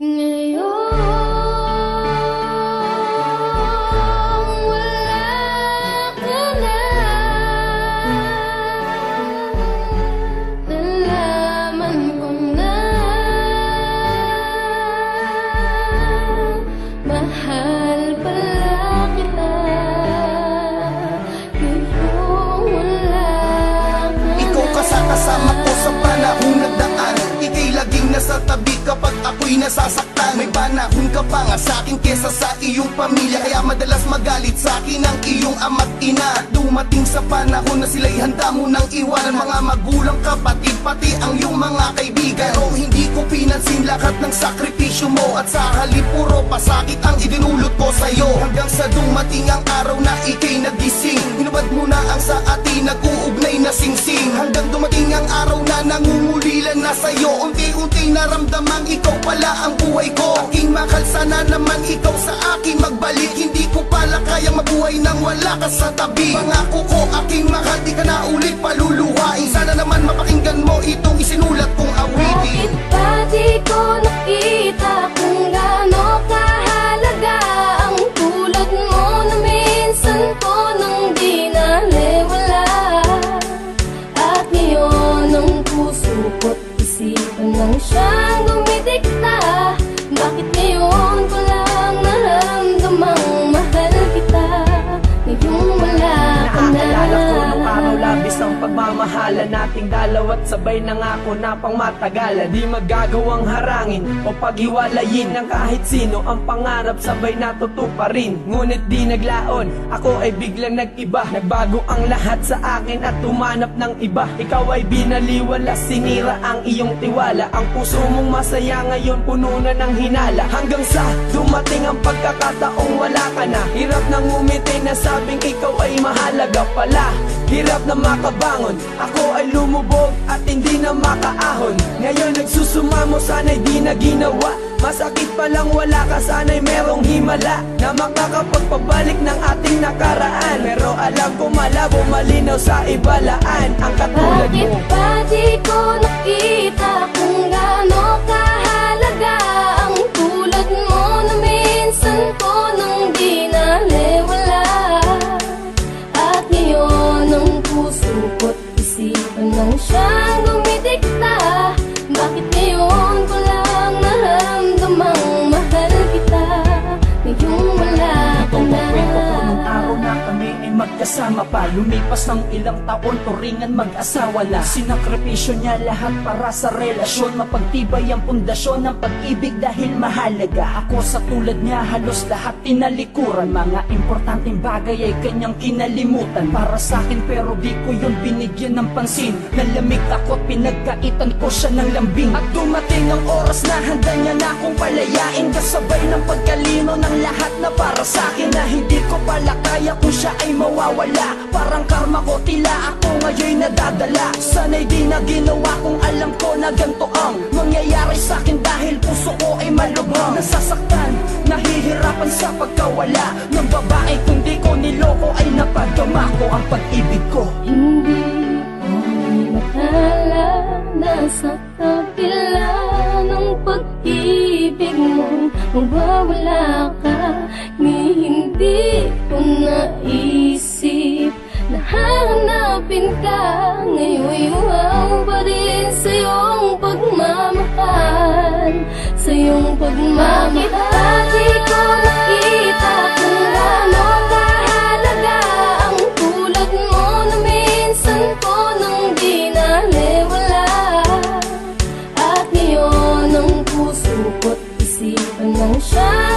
Ngayon, wala ka na. Nalaman ko na mahal pala kita. Ngayon, wala ka na. Ikaw kasama ko sa panahong nagdaan. Ika'y laging nasa tabi kapag ako'y nasasaktan. May panahon ka pa nga sa'kin kesa sa iyong pamilya, kaya madalas magalit sa'kin ang iyong ama't ina. At dumating sa panahon na sila'y handa mo nang iwanan, mga magulang, kapatid, pati ang iyong mga kaibigan. Pero hindi ko pinansin lahat ng sakripisyo mo, at sa halip puro pasakit ang idinulot ko sa'yo. Hanggang sa dumating ang araw na ika'y nagising, hinubad mo na ang sa atin nag-uugnay na singsing. Hanggang dumating ang araw na nangungulilan na sa'yo, unti-unti naramdamang ikaw pala ang buhay ko. Aking mahal, sana naman ikaw sa akin magbalik. Hindi ko pala kayang mabuhay nang wala ka sa tabi. Pangako ko aking mahal, di ka na ulit paluluhain. Sana naman mapakinggan mo itong isinulat kong awitin. Bakit ba di ko nakita kung gaano kahalaga ang tulad mo na minsan ko nang di naliwala? At ngayon ang puso ko't isipan lang siyang dumidikta. Bakit ngayon ko lang naramdamang mahal kita? Ngayong wala ka na. Nakakaalala ko nung araw, labis ang pagmamahala nating dalawa't sabay nangako na pang matagalan. Di magagawang harangin o paghiwalayin ng kahit sino. Ang pangarap sabay natutuparin, ngunit di naglaon. Ako ay biglang nag-iba, nagbago ang lahat sa akin at tumanap ng iba. Ikaw ay binaliwala, sinira ang iyong tiwala. Ang puso mong masaya ngayon puno na ng hinala. Hanggang sa dumating ang pagkakataong wala ka na. Hirap nang umiti na sabing ikaw ay mahalaga pala. Hirap na makabangon, ako ay lumubog at hindi na makaahon. Ngayon nagsusumamo, sana'y di na ginawa. Masakit palang wala ka, sana'y merong himala na makakapagpabalik ng ating nakaraan. Pero alam ko malabo, malinaw sa ibalaan ang katulad Bakit mo. ba di ko nakita kung gaano kahalaga ang tulad mo na minsan ko nang di naliwala? At ngayon ang puso ko't isipan lang siyang dumidikta. Bakit ngayon ko lang naramdamang mahal kita? Ngayong wala ka na. Kwento ko nung araw na kami ay magkasama pa. Lumipas ng ilang taon, turingan mag-asawa la. Sinakripisyo niya lahat para sa relasyon. Mapagtibay ang pundasyon ng pag-ibig dahil mahalaga. Ako sa tulad niya halos lahat tinalikuran. Mga importanteng bagay ay kanyang kinalimutan para sa akin, pero di ko yun binigyan ng pansin. Nalamig ako't pinagkaitan ko siya ng lambing. At dumating ang oras na handa niya na akong palayain, kasabay ng pagkalino ng lahat na para sa akin, na hindi ko pala kaya kung siya ay mawawala. Parang karma ko, tila ako ngayon nadadala. Sana'y di na ginawa kung alam ko na ganito ang mangyayari sa akin, dahil puso ko ay malubhang nasasaktan, nahihirapan sa pagkawala ng babae. Kung di ko niloko ay napadama ko ang pag-ibig ko. Hindi ko makala na sa kabila ng pag-ibig mo mawawala ka. Ni hindi ko naisip na hahanapin ka. Ngayon'y wow pa rin sa iyong pagmamahal, sa iyong pagmamahal. Bakit ba di ko nakita kung gaano kahalaga ang tulad mo na minsan ko nang di naliwala? At ngayon ang puso ko't isipan lang siya